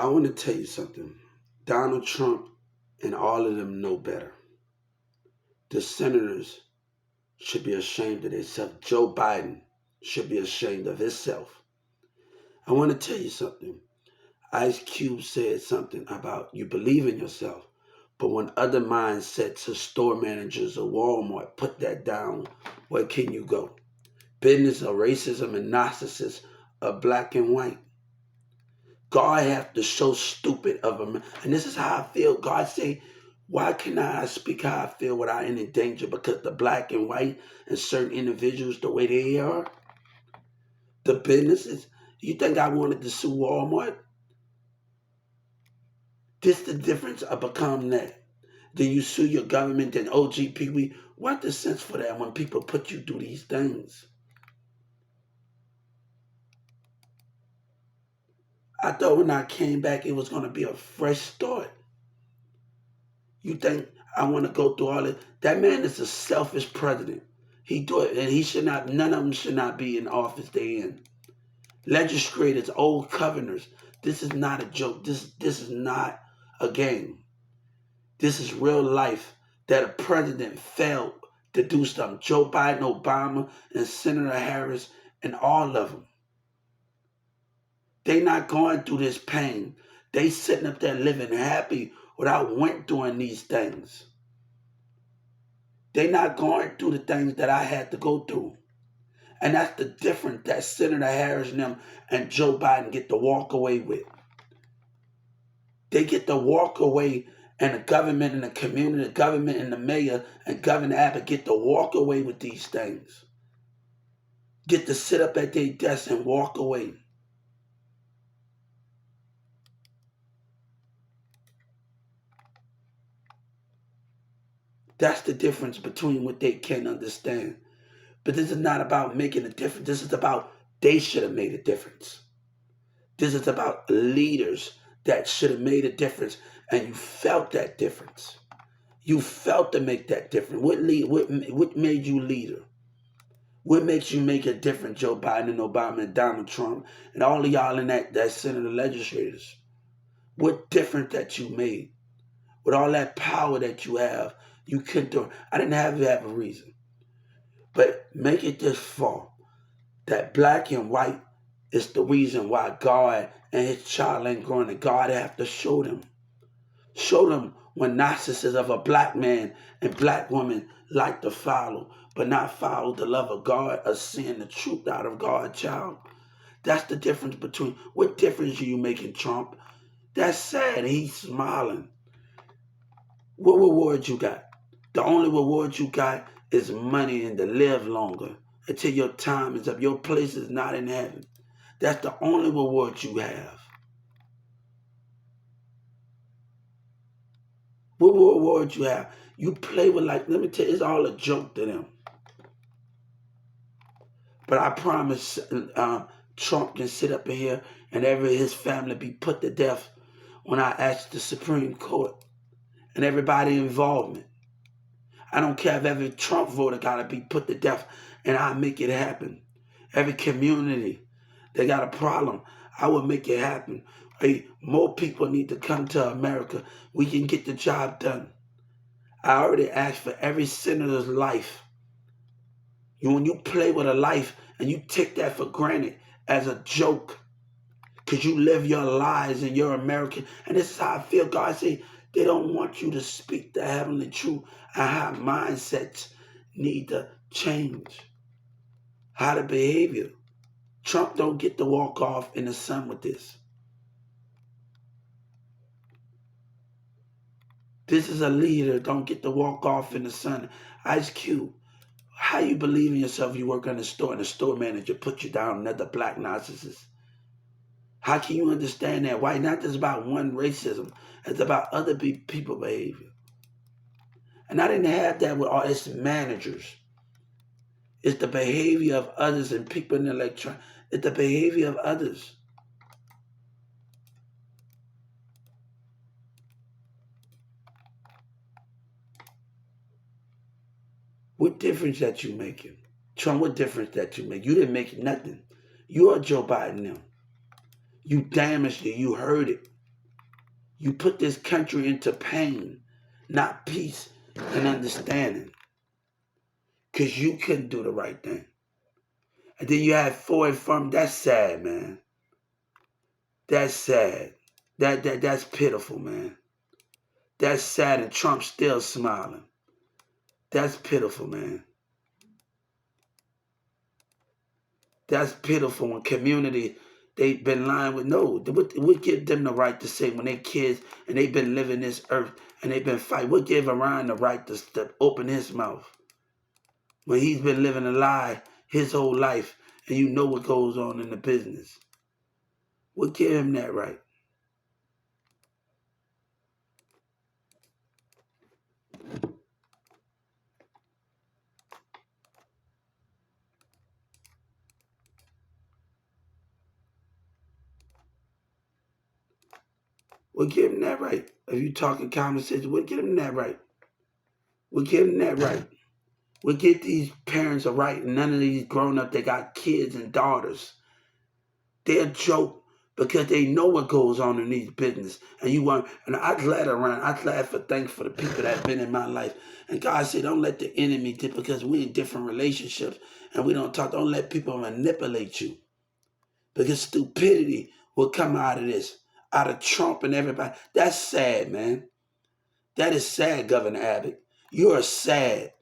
I want to tell you something. Donald Trump and all of them know better. The senators should be ashamed of themselves. Joe Biden should be ashamed of himself. I want to tell you something. Ice Cube said something about you believe in yourself, but when other mindsets of store managers or Walmart put that down, where can you go? Business of racism and narcissism of black and white. God have to show stupid of them. And this is how I feel. God say, why can I speak how I feel without any danger? Because the black and white and certain individuals, the way they are, the businesses. You think I wanted to sue Walmart? This the difference of become that. Then you sue your government and OGP. What the sense for that when people put you through these things? I thought when I came back it was going to be a fresh start. You think I want to go through all this? That man is a selfish president. He do it, and he should not. None of them should not be in office they in. Legislators, old governors. This is not a joke. This is not a game. This is real life. That a president failed to do something. Joe Biden, Obama, and Senator Harris, and all of them. They not going through this pain. They sitting up there living happy without went doing these things. They not going through the things that I had to go through. And that's the difference that Senator Harris and them and Joe Biden get to walk away with. They get to walk away, and the government and the community, the government and the mayor and Governor Abbott get to walk away with these things. Get to sit up at their desk and walk away. That's the difference between what they can understand. But this is not about making a difference. This is about they should have made a difference. This is about leaders that should have made a difference, and you felt that difference. You felt to make that difference. What made you leader? What makes you make a difference, Joe Biden and Obama and Donald Trump and all of y'all in that Senate of legislators? What difference that you made? With all that power that you have, you couldn't do it. I didn't have to have a reason. But make it this far. That black and white is the reason why God and his child ain't growing. And God have to show them. Show them when narcissists of a black man and black woman like to follow, but not follow the love of God or seeing the truth out of God, child. That's the difference between, what difference are you making, Trump? That's sad. He's smiling. What reward you got? The only reward you got is money and to live longer until your time is up. Your place is not in heaven. That's the only reward you have. What reward you have? You play with, like, let me tell you, it's all a joke to them. But I promise Trump can sit up in here and his family be put to death when I ask the Supreme Court and everybody involvement. I don't care if every Trump voter got to be put to death, and I'll make it happen. Every community, they got a problem, I will make it happen. Hey, more people need to come to America. We can get the job done. I already asked for every senator's life. When you play with a life and you take that for granted as a joke, because you live your lives and you're American, and this is how I feel. God say they don't want you to speak the heavenly truth and how mindsets need to change. How to behavior. Trump don't get to walk off in the sun with this. This is a leader, don't get to walk off in the sun. Ice Cube, how you believe in yourself you work in a store and the store manager put you down another black narcissist? How can you understand that? Why? Not just about one racism. It's about other people behavior. And I didn't have that with all its managers. It's the behavior of others and people in the electronic. It's the behavior of others. What difference that you making? Trump, what difference that you make? You didn't make nothing. You are Joe Biden now. You damaged it. You hurt it. You put this country into pain, not peace and understanding, because you couldn't do the right thing. And then you had four from. That's sad, man. That's sad. That's pitiful, man. That's sad, and Trump's still smiling. That's pitiful, man. That's pitiful. When community, they've been lying with no. What give them the right to say when they kids and they've been living this earth and they've been fighting? What give Iran the right to open his mouth when he's been living a lie his whole life and you know what goes on in the business? What give him that right? What give him that right? If you talking common sense, what give him that right? What give him that right? What get these parents a right and none of these grown up that got kids and daughters? They're a joke because they know what goes on in these business. And you want, and I glad around, I glad for thanks for the people that have been in my life. And God said, don't let the enemy do, because we in different relationships and we don't talk, don't let people manipulate you. Because stupidity will come out of this, out of Trump and everybody. That's sad, man. That is sad, Governor Abbott. You are sad.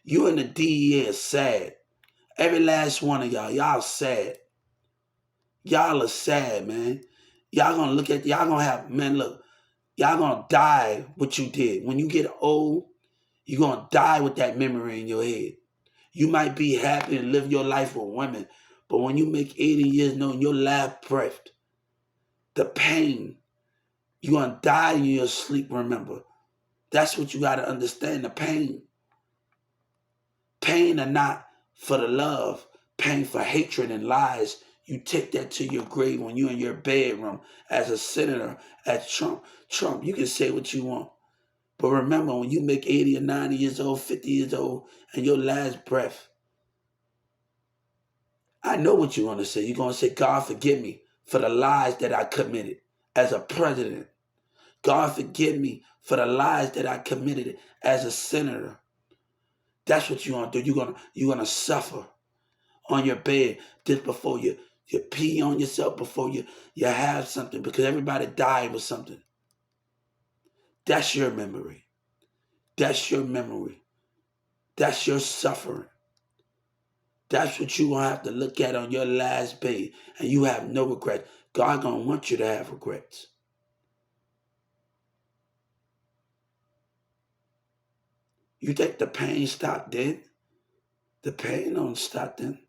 You and the DEA are sad. Every last one of y'all sad. Y'all are sad, man. Y'all gonna look at, y'all gonna have, man, look, y'all gonna die what you did. When you get old, you're gonna die with that memory in your head. You might be happy and live your life with women, but when you make 80 years knowing your last breath, the pain, you're gonna die in your sleep, remember. That's what you gotta understand, the pain. Pain are not for the love, pain for hatred and lies. You take that to your grave when you're in your bedroom as a senator, as Trump. Trump, you can say what you want. But remember, when you make 80 or 90 years old, 50 years old, and your last breath, I know what you're going to say. You're going to say, God, forgive me for the lies that I committed as a president. God, forgive me for the lies that I committed as a senator. That's what you're going to do. You're gonna suffer on your bed just before you pee on yourself, before you have something, because everybody died with something. That's your memory. That's your memory. That's your suffering. That's what you're going to have to look at on your last day, and you have no regrets. God going to want you to have regrets. You think the pain stopped then? The pain don't stop then.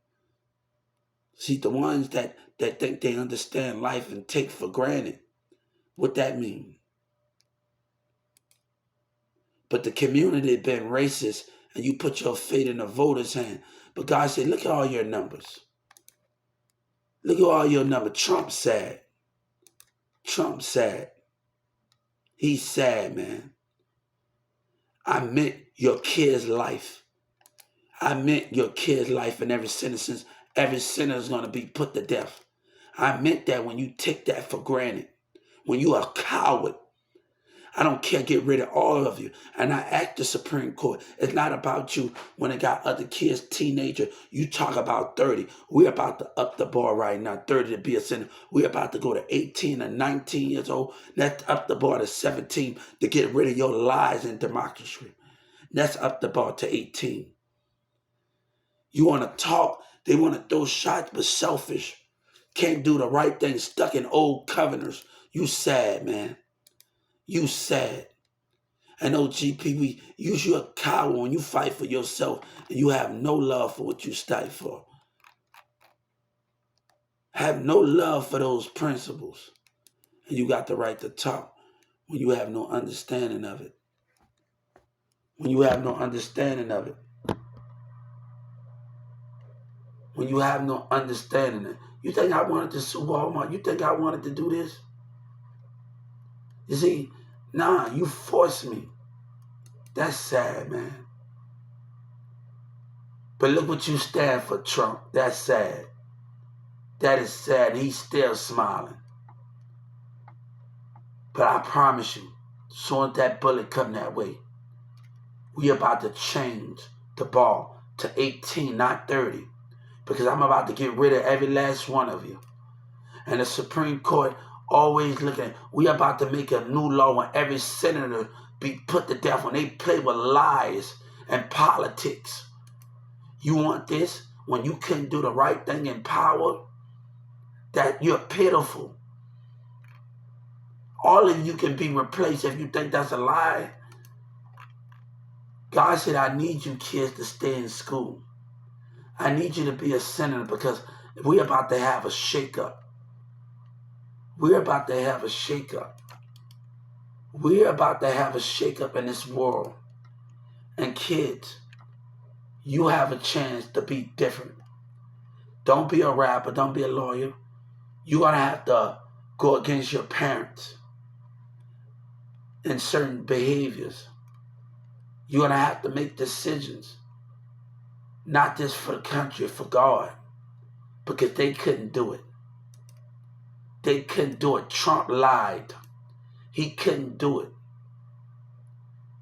See, the ones that think they understand life and take for granted what that means. But the community had been racist, and you put your fate in the voter's hand. But God said, look at all your numbers. Look at all your numbers. Trump's sad. Trump's sad. He's sad, man. I meant your kid's life. I meant your kid's life, and every sinner is going to be put to death. I meant that when you take that for granted, when you are a coward. I don't care, get rid of all of you. And I ask the Supreme Court, it's not about you when it got other kids, teenager. You talk about 30. We're about to up the bar right now, 30 to be a senator. We're about to go to 18 and 19 years old. Let's up the bar to 17 to get rid of your lies and democracy. Let's up the bar to 18. You want to talk, they want to throw shots, but selfish. Can't do the right thing, stuck in old covenants. You sad, man. You sad. And OGP, you're a coward when you fight for yourself and you have no love for what you stand for. Have no love for those principles. And you got the right to talk when you have no understanding of it. When you have no understanding of it. When you have no understanding of it. You think I wanted to sue Walmart? You think I wanted to do this? You see, nah, you forced me. That's sad, man. But look what you stand for, Trump. That's sad. That is sad. He's still smiling. But I promise you, as soon as that bullet come that way, we about to change the ball to 18, not 30. Because I'm about to get rid of every last one of you. And the Supreme Court always looking, we about to make a new law when every senator be put to death when they play with lies and politics. You want this when you couldn't do the right thing in power? That you're pitiful. All of you can be replaced if you think that's a lie. God said, I need you kids to stay in school. I need you to be a senator because we're about to have a shakeup. We're about to have a shakeup. We're about to have a shakeup in this world. And kids, you have a chance to be different. Don't be a rapper. Don't be a lawyer. You're going to have to go against your parents in certain behaviors. You're going to have to make decisions. Not just for the country, for God. Because they couldn't do it. They couldn't do it. Trump lied. He couldn't do it.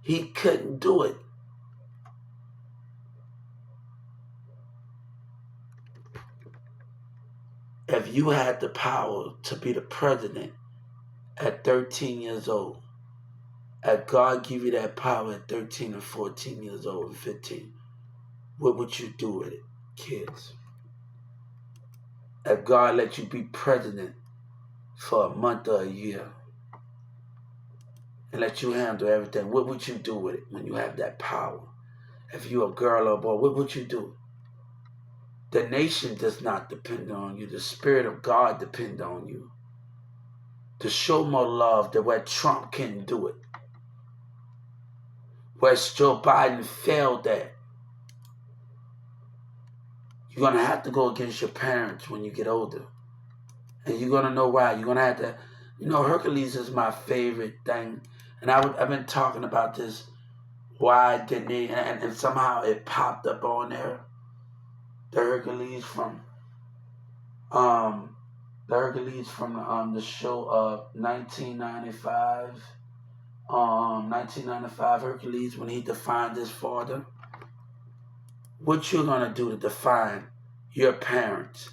He couldn't do it. If you had the power to be the president at 13 years old, if God give you that power at 13 or 14 years old and 15, what would you do with it, kids? If God let you be president for a month or a year and let you handle everything, what would you do with it when you have that power? If you're a girl or a boy, what would you do? The nation does not depend on you. The Spirit of God depends on you. To show more love than where Trump can do it. Where Joe Biden failed at. You're going to have to go against your parents when you get older. And you're going to know why. You're going to have to, Hercules is my favorite thing. And I've been talking about this. Why didn't they, and somehow it popped up on there. The Hercules from the show of 1995. 1995 Hercules, when he defined his father. What you're gonna do to define your parents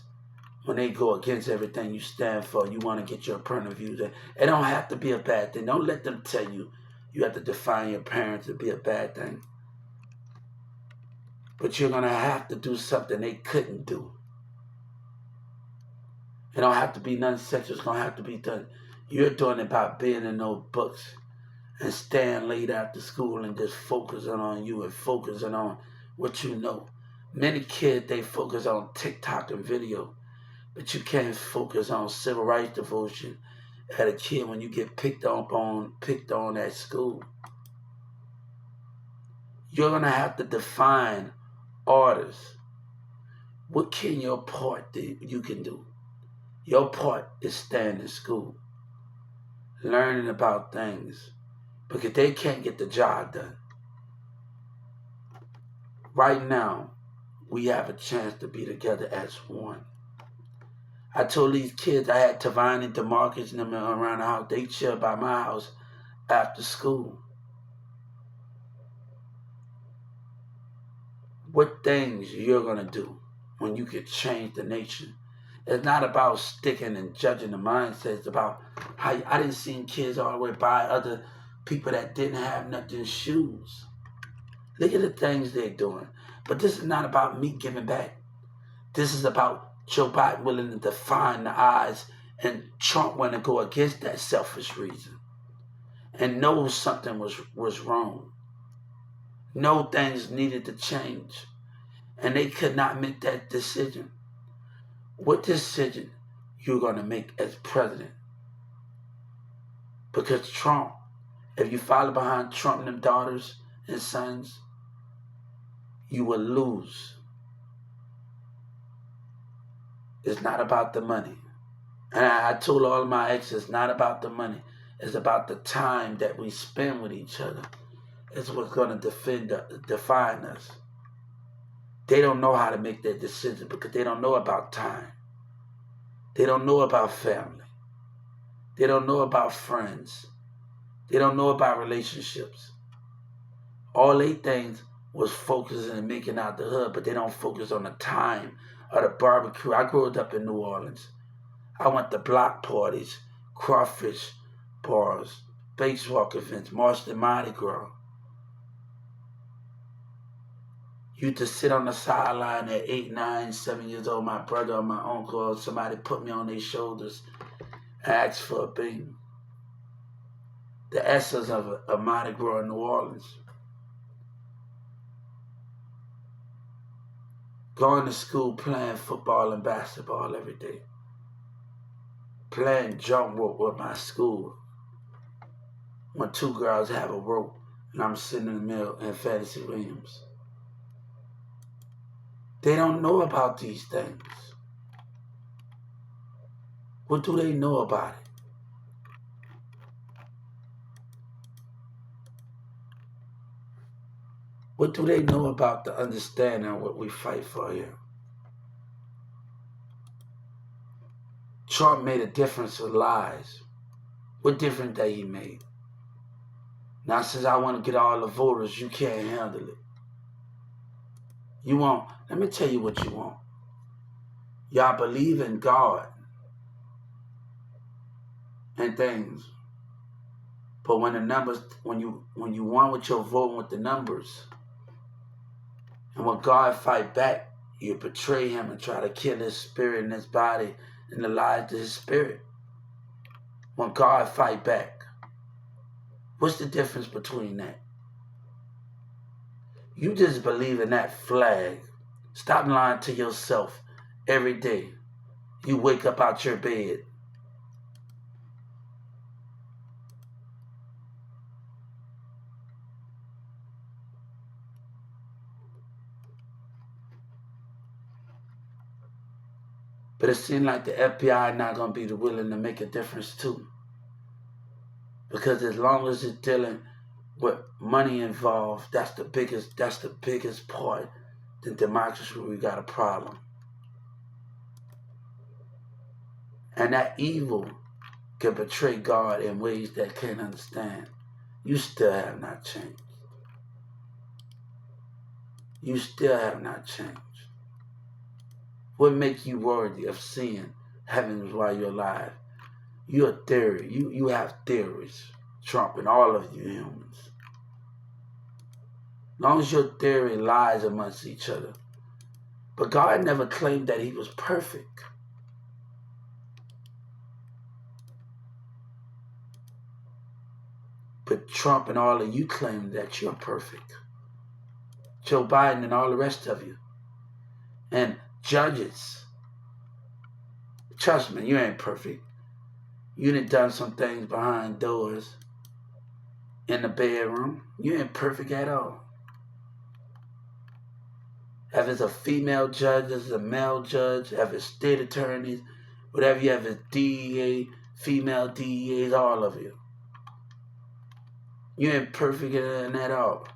when they go against everything you stand for? You want to get your point of view. It don't have to be a bad thing. Don't let them tell you you have to define your parents to be a bad thing. But you're gonna have to do something they couldn't do. It don't have to be nothing sexual. It's gonna have to be done. You're doing it by being in those books and staying late after school and just focusing on you and focusing on what you know. Many kids, they focus on TikTok and video, but you can't focus on civil rights devotion at a kid when you get picked on at school. You're gonna have to define orders. What can your part that you can do? Your part is staying in school, learning about things, because they can't get the job done. Right now, we have a chance to be together as one. I told these kids, I had Tavine and DeMarcus and them around the house. They chill by my house after school. What things you're going to do when you can change the nation? It's not about sticking and judging the mindset. It's about how I didn't see kids all the way by other people that didn't have nothing shoes. Look at the things they're doing. But this is not about me giving back. This is about Joe Biden willing to define the odds and Trump wanting to go against that selfish reason and know something was wrong. Know things needed to change. And they could not make that decision. What decision you're going to make as president? Because Trump, if you follow behind Trump and them daughters and sons, you will lose. It's not about the money. And I told all of my exes, it's not about the money. It's about the time that we spend with each other. It's what's going to define us. They don't know how to make that decision because they don't know about time. They don't know about family. They don't know about friends. They don't know about relationships. All they things was focusing and making out the hood, but they don't focus on the time of the barbecue. I grew up in New Orleans. I went to block parties, crawfish bars, baseball events, marched in Mardi Gras. Used to sit on the sideline at 8, 9, 7 years old. My brother or my uncle or somebody put me on their shoulders and asked for a bean. The essence of a Mardi Gras in New Orleans. Going to school, playing football and basketball every day. Playing jump rope with my school. When two girls have a rope and I'm sitting in the middle in Fantasy Williams. They don't know about these things. What do they know about it? What do they know about the understanding of what we fight for here? Trump made a difference with lies. What difference that he made? Now, since I want to get all the voters, you can't handle it. You want, let me tell you what you want. Y'all believe in God and things. But when the numbers, when you won with your vote with the numbers, and when God fight back, you betray him and try to kill his spirit and his body and the lives of his spirit. When God fight back, what's the difference between that? You just believe in that flag. Stop lying to yourself every day. You wake up out your bed. But it seems like the FBI not going to be willing to make a difference too. Because as long as it's dealing with money involved, that's the biggest part. The democracy, we got a problem. And that evil can betray God in ways that can't understand. You still have not changed. You still have not changed. What makes you worthy of seeing heavens while you're alive? You're a theory. You have theories, Trump and all of you humans. As long as your theory lies amongst each other. But God never claimed that he was perfect. But Trump and all of you claim that you're perfect. Joe Biden and all the rest of you. And judges. Trust me, you ain't perfect. You done some things behind doors in the bedroom. You ain't perfect at all. If it's a female judge, if it's a male judge, if it's state attorneys, whatever you have, it's DEA, female DEAs, all of you. You ain't perfect at all.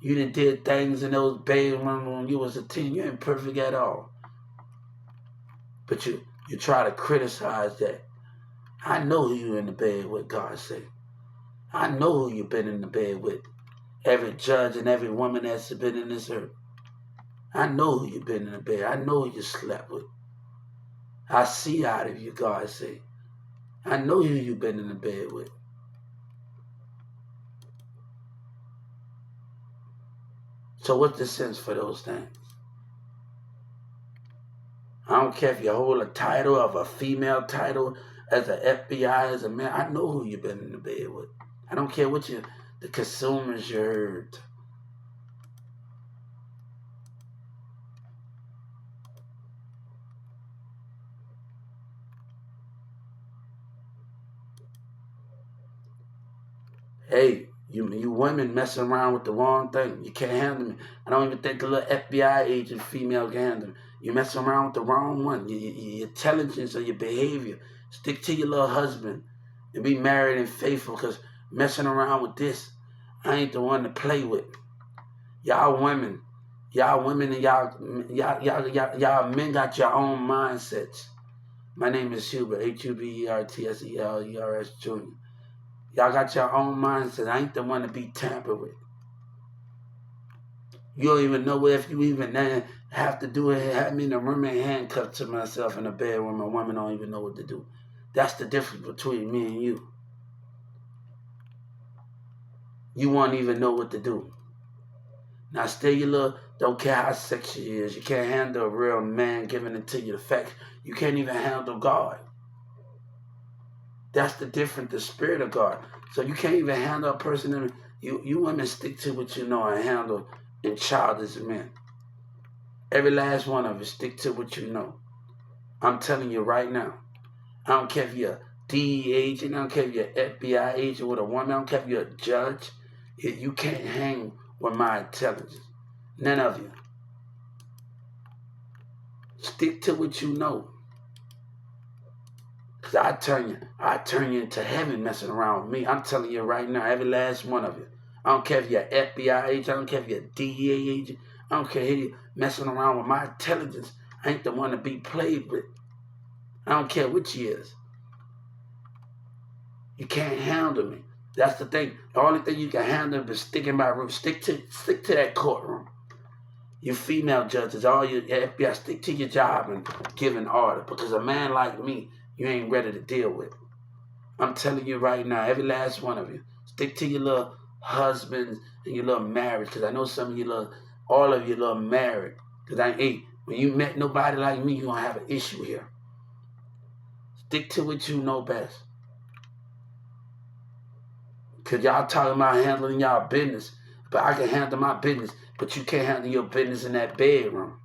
You did things in those bedrooms when you was a teen. You ain't perfect at all. But you try to criticize that. I know who you in the bed with, God say. I know who you been in the bed with. Every judge and every woman that's been in this earth. I know who you been in the bed. I know who you slept with. I see out of you, God say. I know who you been in the bed with. So what's the sense for those things? I don't care if you hold a title of a female title as an FBI, as a man. I know who you've been in the bed with. I don't care what the consumers you heard. Hey, you women messing around with the wrong thing. You can't handle me. I don't even think a little FBI agent female can handle me. You messing around with the wrong one. Your intelligence or your behavior. Stick to your little husband and be married and faithful, because messing around with this, I ain't the one to play with. Y'all women and y'all men got your own mindsets. My name is Hubert, Hubertseers Jr. Y'all got your own mindset. I ain't the one to be tampered with. You don't even know if you even have to do it. Have me in a room and handcuffed to myself in a bedroom. A woman don't even know what to do. That's the difference between me and you. You won't even know what to do. Now, still you little, don't care how sexy you is. You can't handle a real man giving it to you. The fact you can't even handle God. That's the difference, the spirit of God. So you can't even handle a person. You women stick to what you know and handle in childish men. Every last one of you stick to what you know. I'm telling you right now. I don't care if you're a DEA agent. I don't care if you're an FBI agent with a woman. I don't care if you're a judge. You can't hang with my intelligence. None of you. Stick to what you know. Because I turn you into heaven messing around with me. I'm telling you right now, every last one of you. I don't care if you're an FBI agent. I don't care if you're a DEA agent. I don't care if you're messing around with my intelligence. I ain't the one to be played with. I don't care which you is. You can't handle me. That's the thing. The only thing you can handle is stick in my room. Stick to that courtroom. You female judges, all your FBI, stick to your job and give an order. Because a man like me, you ain't ready to deal with. I'm telling you right now, every last one of you, stick to your little husbands and your little marriage. Because I know some of you all of you little married. Because when you met nobody like me, you're going to have an issue here. Stick to what you know best. Because y'all talking about handling y'all business. But I can handle my business. But you can't handle your business in that bedroom.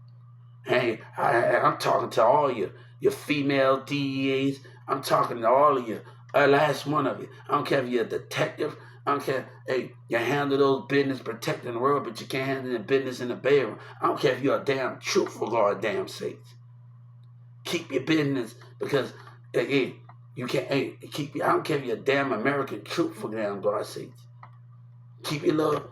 Hey, I'm talking to all your female DEAs. I'm talking to all of you. Last one of you. I don't care if you're a detective. I don't care. Hey, you handle those business protecting the world, but you can't handle the business in the bedroom. I don't care if you're a damn truthful God damn sakes. Keep your business because you can't. I don't care if you're a damn American truthful damn God sakes. Keep your little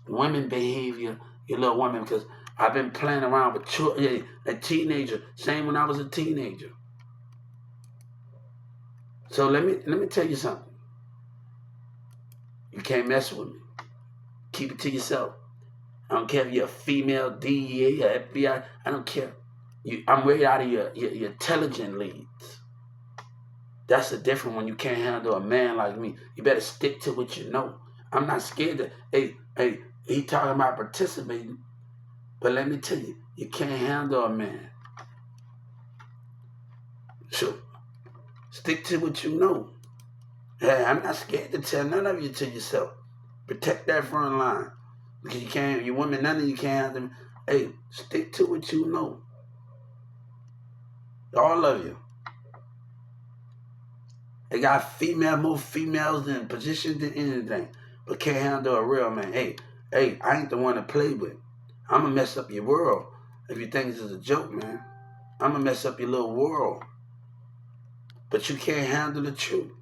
women behavior, your little woman, because I've been playing around with children, a teenager, same when I was a teenager. So let me tell you something. You can't mess with me. Keep it to yourself. I don't care if you're a female DEA or FBI. I don't care. I'm way out of your intelligent leads. That's the difference when you can't handle a man like me. You better stick to what you know. I'm not scared to, he talking about participating, but let me tell you, you can't handle a man. So, stick to what you know. Hey, I'm not scared to tell none of you to yourself. Protect that front line. Because you women, none of you can't handle me. Hey, stick to what you know. All of you. They got more females in positions than anything, but can't handle a real man. Hey, I ain't the one to play with. I'm going to mess up your world if you think this is a joke, man. I'm going to mess up your little world. But you can't handle the truth.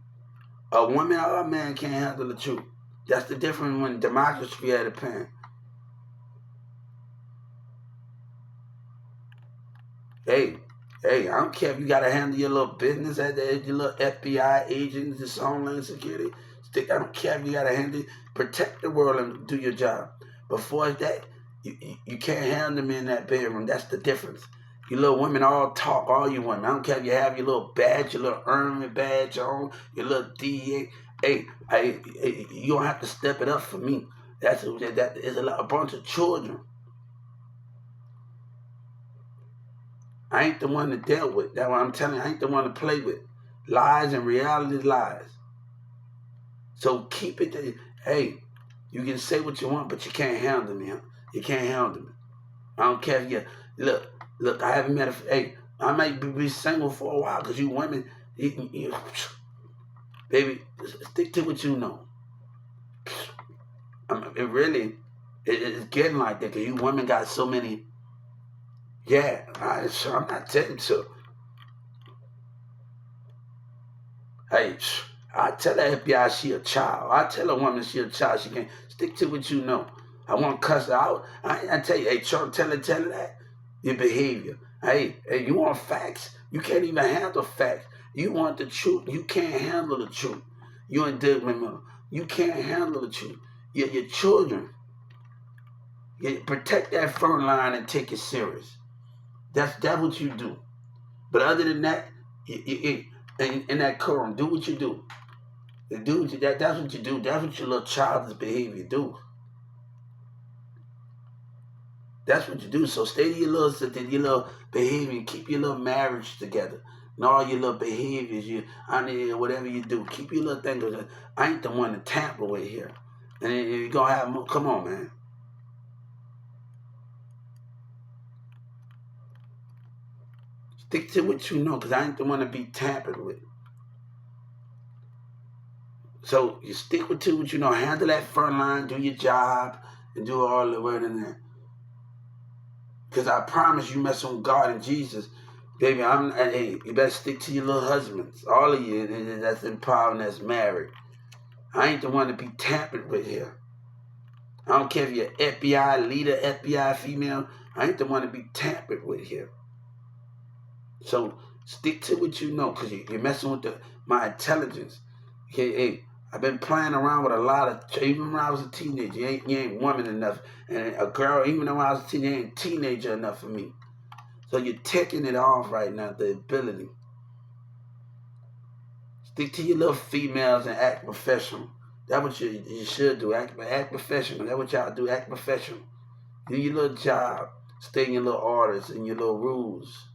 A woman or a man can't handle the truth. That's the difference when democracy had a pen. Hey, I don't care if you got to handle your little business at your little FBI agents, this Homeland Security. I don't care if you got to handle it. Protect the world and do your job. Before that, you can't handle me in that bedroom. That's the difference. You little women all talk, all you women. I don't care if you have your little badge, your little army badge on, your little DEA. Hey, you don't have to step it up for me. That is a bunch of children. I ain't the one to deal with. That's what I'm telling you. I ain't the one to play with. Lies and reality lies. So keep it there. Hey, you can say what you want, but you can't handle me. Huh? You can't handle me. I don't care if you look. I haven't met I might be single for a while because you women, baby, stick to what you know. It's getting like that because you women got so many. Yeah, I'm not telling you so. Hey, I tell the FBI she a child. I tell a woman she a child. She can't stick to what you know. I want to cuss her out. I tell you, hey, Trump, tell her that. Your behavior. Hey, you want facts? You can't even handle facts. You want the truth. You can't handle the truth. You and Dick remember. You can't handle the truth. Your children. You protect that front line and take it serious. That's what you do. But other than that, in that quorum, do what you do. That's what you do. That's what your little childish behavior do. That's what you do. So stay to your little behavior, keep your little marriage together. And all your little behaviors, whatever you do, keep your little thing. I ain't the one to tamper with here. And you're going to have more. Come on, man. Stick to what you know, because I ain't the one to be tampered with. So you stick with what you know. Handle that front line, do your job, and do all the word in there. Because I promise you, mess with God and Jesus, baby. Hey, you better stick to your little husbands. All of you that's in power and that's married. I ain't the one to be tampered with here. I don't care if you're FBI leader, FBI female. I ain't the one to be tampered with here. So stick to what you know, because you're messing with my intelligence. Okay, hey, I've been playing around with a lot of, even when I was a teenager, you ain't woman enough. And a girl, even though I was a teenager, you ain't teenager enough for me. So you're taking it off right now, the ability. Stick to your little females and act professional. That's what you should do. Act professional. That's what y'all do. Act professional. Do your little job. Stay in your little orders and your little rules.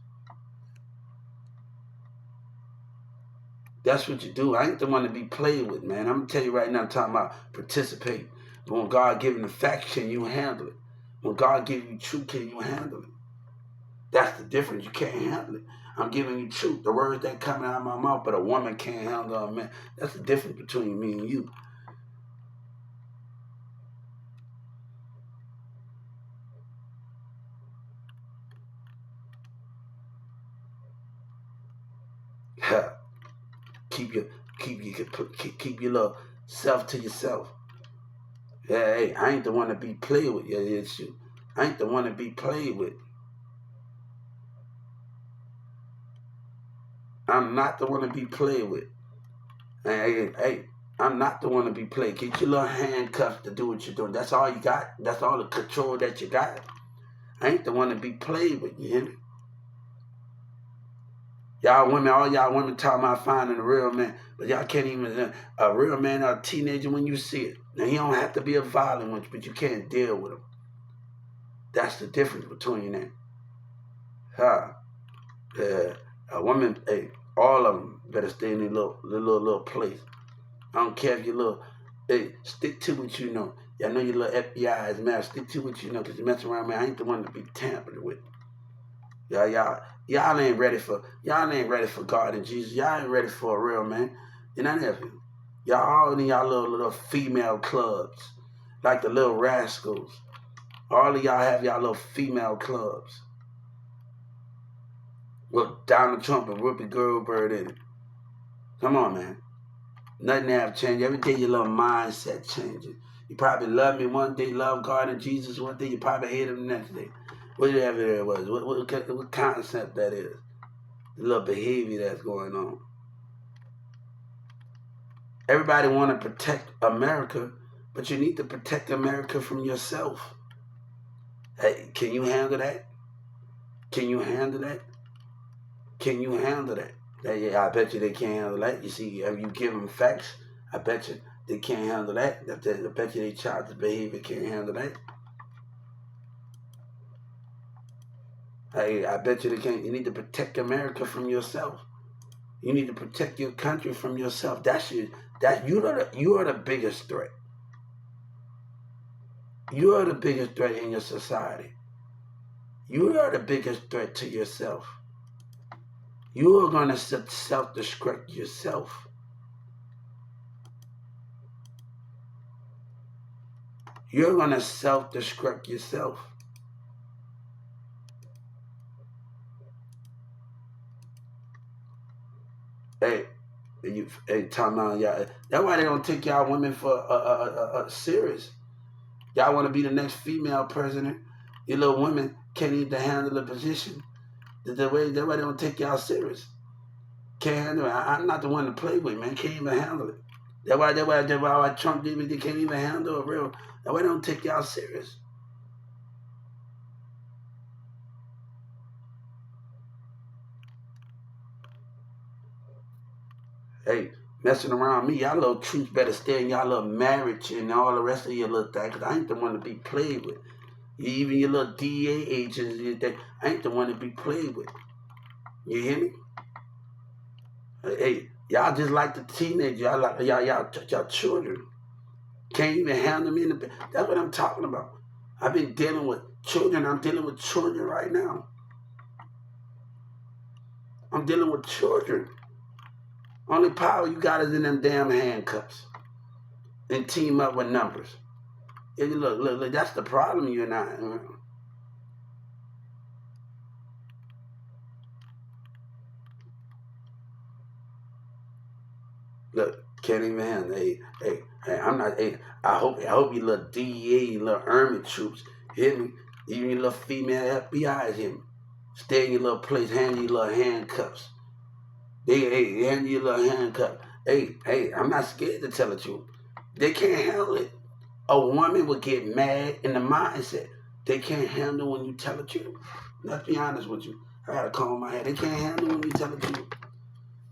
That's what you do. I ain't the one to be played with, man. I'm going to tell you right now, I'm talking about participate. When God gives you the facts, can you handle it? When God gives you truth, can you handle it? That's the difference. You can't handle it. I'm giving you truth. The words that coming out of my mouth, but a woman can't handle a man. That's the difference between me and you. Keep your little self to yourself. Yeah, hey, I ain't the one to be played with. Yeah, it's you. I ain't the one to be played with. I'm not the one to be played with. Hey, I'm not the one to be played. Get your little handcuffs to do what you're doing. That's all you got. That's all the control that you got. I ain't the one to be played with, you hear me? All y'all women talking about finding a real man, but y'all can't even, a real man or a teenager when you see it. Now, he don't have to be a violent one, but you can't deal with him. That's the difference between that. A woman, hey, all of them better stay in their little place. I don't care if you hey, stick to what you know. Y'all know your little FBI is mad. Stick to what you know, because you mess around, man. I ain't the one to be tampered with. Y'all ain't ready for God and Jesus. Y'all ain't ready for a real man. You're not having. Y'all all in y'all little female clubs, like the little rascals. All of y'all have y'all little female clubs. With Donald Trump and Whoopi Goldberg in it. Come on, man. Nothing have changed. Every day your little mindset changes. You probably love me one day, love God and Jesus one day. You probably hate him the next day. Whatever it was. What concept that is. The little behavior that's going on. Everybody want to protect America, but you need to protect America from yourself. Hey, can you handle that? Can you handle that? Can you handle that? I bet you they can't handle that. You see, if you give them facts, I bet you they can't handle that. I bet you they childish behavior can't handle that. Hey, I bet you they can't. You need to protect America from yourself. You need to protect your country from yourself. You are the biggest threat. You are the biggest threat in your society. You are the biggest threat to yourself. You are going to self-destruct yourself. You're going to self-destruct yourself. Hey, time out, y'all. That's why they don't take y'all women for serious. Y'all want to be the next female president. Your little women can't even handle the position. That way they don't take y'all serious. Can't handle it. I'm not the one to play with, man. Can't even handle it. That's why Trump did it. They can't even handle it real. That way they don't take y'all serious. Hey, messing around me, y'all little troops better stay in y'all little marriage and all the rest of your little things, because I ain't the one to be played with. Even your little DA agents, I ain't the one to be played with. You hear me? Hey, y'all just like the teenagers. Y'all like y'all children. Can't even handle me in the bed. That's what I'm talking about. I've been dealing with children. I'm dealing with children right now. I'm dealing with children. Only power you got is in them damn handcuffs. And team up with numbers. And look, that's the problem you and I. Look, can't even handle. Hey, I'm not. Hey, I hope you little DEA, you little army troops hear me. Even your little female FBI hear me. Stay in your little place, hand you little handcuffs. They hand you little handcuffs. Hey, I'm not scared to tell the truth. They can't handle it. A woman would get mad in the mindset. They can't handle when you tell the truth. Let's be honest with you. I gotta calm my head. They can't handle when you tell the truth.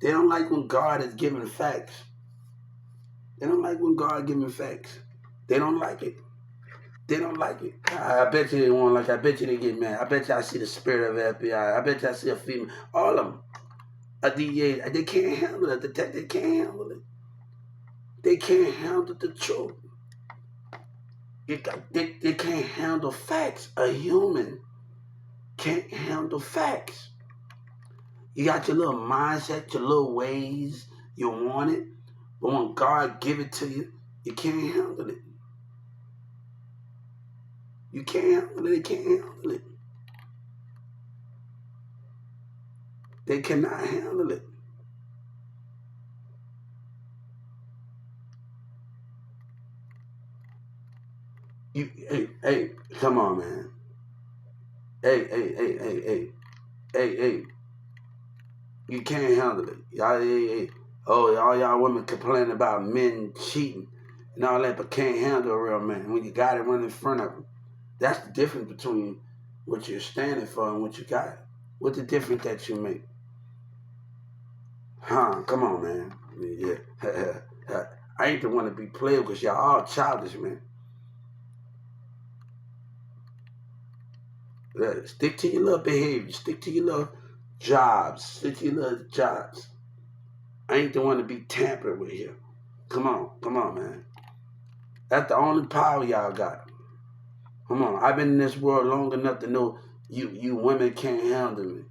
They don't like when God is giving facts. They don't like when God giving facts. They don't like it. They don't like it. I bet you they won't like it. I bet you they get mad. I bet you I see the spirit of FBI. I bet you I see a female. All of them. A DA. They can't handle it. They can't handle it. They can't handle the truth. They can't handle facts. A human can't handle facts. You got your little mindset, your little ways. You want it. But when God give it to you, you can't handle it. You can't handle it. They can't handle it. They cannot handle it. Hey, come on, man. Hey. You can't handle it. All y'all women complaining about men cheating and all that, but can't handle a real man when you got it running in front of them. That's the difference between what you're standing for and what you got. What's the difference that you make? Come on, man. Yeah. I ain't the one to be played because y'all all childish, man. Stick to your little behavior. Stick to your little jobs. Stick to your little jobs. I ain't the one to be tampered with here. Come on, man. That's the only power y'all got. Come on. I've been in this world long enough to know you women can't handle me.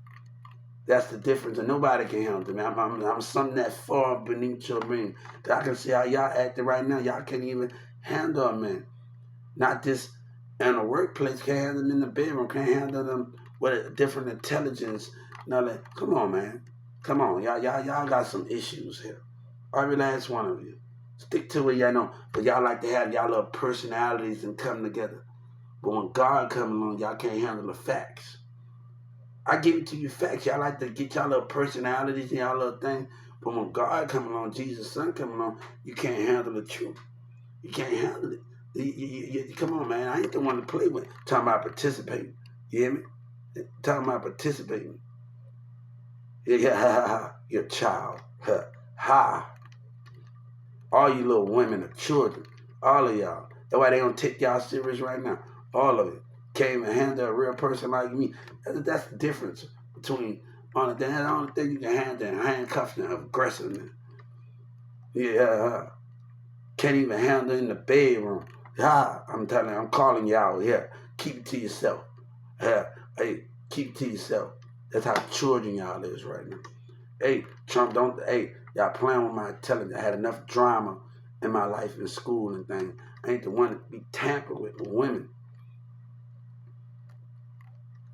That's the difference, and nobody can handle me. I'm something that far beneath your ring. I can see how y'all acting right now. Y'all can't even handle a man. Not this in a workplace, can't handle them in the bedroom, can't handle them with a different intelligence. Now, come on, man. Come on. Y'all got some issues here. Every last one of you. Stick to it, y'all know. But y'all like to have y'all little personalities and come together. But when God comes along, y'all can't handle the facts. I give it to you facts. Y'all like to get y'all little personalities and y'all little things. But when God comes along, Jesus' son comes along, you can't handle the truth. You can't handle it. Come on, man. I ain't the one to play with. Talking about participating. You hear me? Talking about participating. Yeah, your child. Ha. All you little women are children. All of y'all. That's why they don't take y'all serious right now. All of it. Can't even handle a real person like me. That's the difference between the only thing you can handle handcuffs and aggressiveness. Yeah. Can't even handle in the bedroom. I'm telling you, I'm calling you out here. Keep it to yourself. Hey, keep it to yourself. That's how children y'all is right now. Hey, Trump, y'all playing with my intelligence. I had enough drama in my life in school and things. I ain't the one to be tampered with women.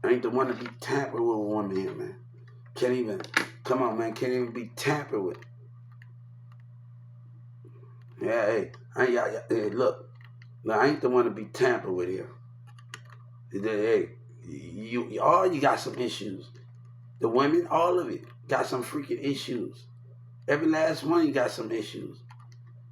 I ain't the one to be tampered with a woman here, man. Can't even be tampered with. Yeah, hey, look, I ain't the one to be tampered with here. Hey, you got some issues. The women, all of it, got some freaking issues. Every last one of you got some issues.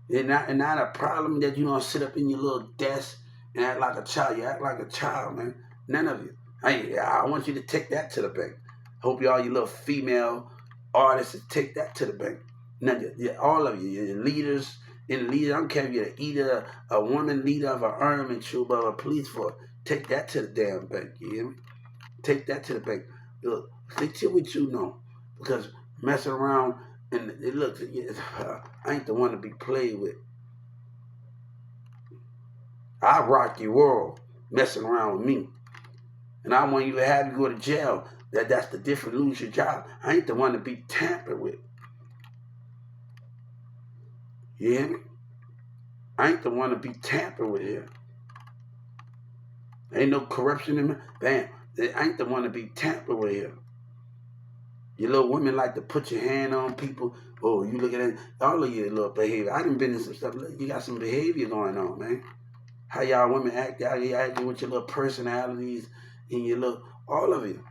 And not a problem that you don't sit up in your little desk and act like a child. You act like a child, man. None of you. I want you to take that to the bank. Hope you all you little female artists take that to the bank. None of you, yeah, all of you, your leaders and leaders. I don't care if you're either a woman leader of an army troop or a police force. Take that to the damn bank. You hear me? Take that to the bank. Look, stick to what you know, because messing around and it looks. I ain't the one to be played with. I rock your world messing around with me. And I want you to have you go to jail. That's the difference, lose your job. I ain't the one to be tampered with. You hear me? I ain't the one to be tampered with here. Ain't no corruption in me. Bam. I ain't the one to be tampered with here. You little women like to put your hand on people. Oh, you look at it. All of your little behavior. I done been in some stuff. You got some behavior going on, man. How y'all women act, how you acting with your little personalities and your little, all of you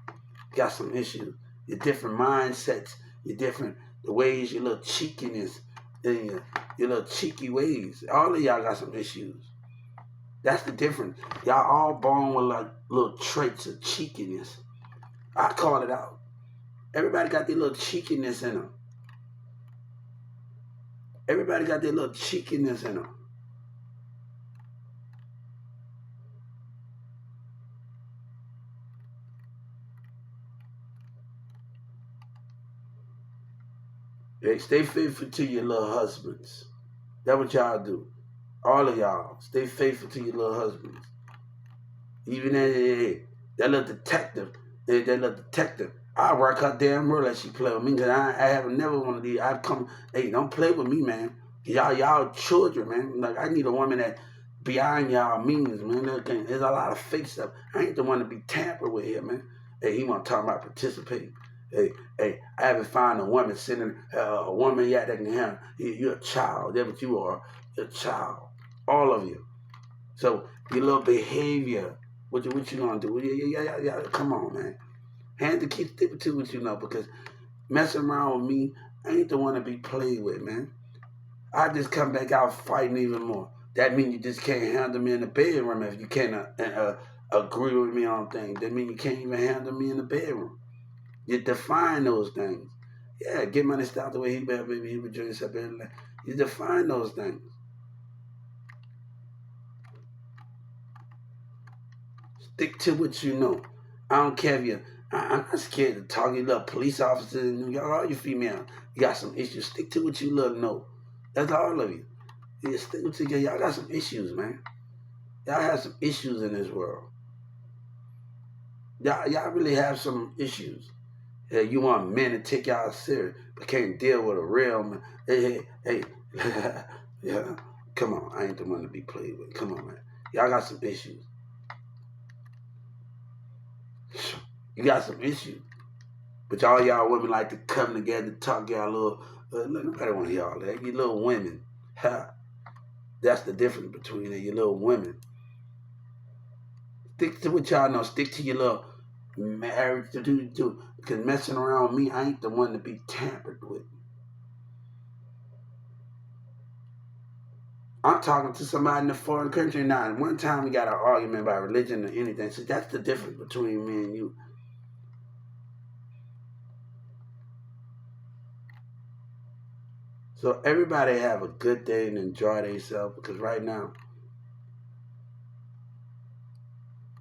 got some issues. Your different mindsets, your different, the ways, your little cheekiness, and your little cheeky ways. All of y'all got some issues. That's the difference. Y'all all born with like little traits of cheekiness. I call it out. Everybody got their little cheekiness in them. Everybody got their little cheekiness in them. Hey, stay faithful to your little husbands. That's what y'all do. All of y'all, stay faithful to your little husbands. Even that little detective, I work her damn well that she play with me, because I haven't never one of these. I'd come, hey, don't play with me, man. Y'all children, man. Like, I need a woman that beyond y'all means, man. There's a lot of fake stuff. I ain't the one to be tampered with here, man. Hey, he want to talk about participating. Hey, I haven't found a woman sitting, a woman yet that can handle. You're a child. That's what you are. You're a child. All of you. So your little behavior, what you gonna do? Yeah. Come on, man. Hand to keep sticking to what you know, because messing around with me, I ain't the one to be played with, man. I just come back out fighting even more. That means you just can't handle me in the bedroom if you can't agree with me on things. That means you can't even handle me in the bedroom. You define those things. Yeah, get money stop the way he better, baby. He would drink himself. You define those things. Stick to what you know. I don't care if I'm not scared to talk to you little police officers in New York. All you female, you got some issues. Stick to what you little know. That's all of you. Yeah, stick to y'all got some issues, man. Y'all have some issues in this world. Y'all really have some issues. Yeah, you want men to take y'all serious, but can't deal with a real man. Hey. Yeah. Come on, I ain't the one to be played with. Come on, man. Y'all got some issues. You got some issues. But y'all women like to come together, talk y'all little. Nobody want to hear all that. You little women. That's the difference between you little women. Stick to what y'all know. Stick to your little marriage to do. Because messing around with me, I ain't the one to be tampered with. I'm talking to somebody in a foreign country now. And one time we got an argument about religion or anything. So that's the difference between me and you. So everybody have a good day and enjoy themselves, because right now,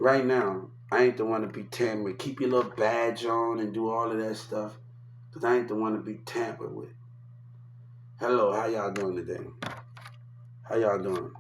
I ain't the one to be tampered with. Keep your little badge on and do all of that stuff, because I ain't the one to be tampered with. Hello, how y'all doing today? How y'all doing?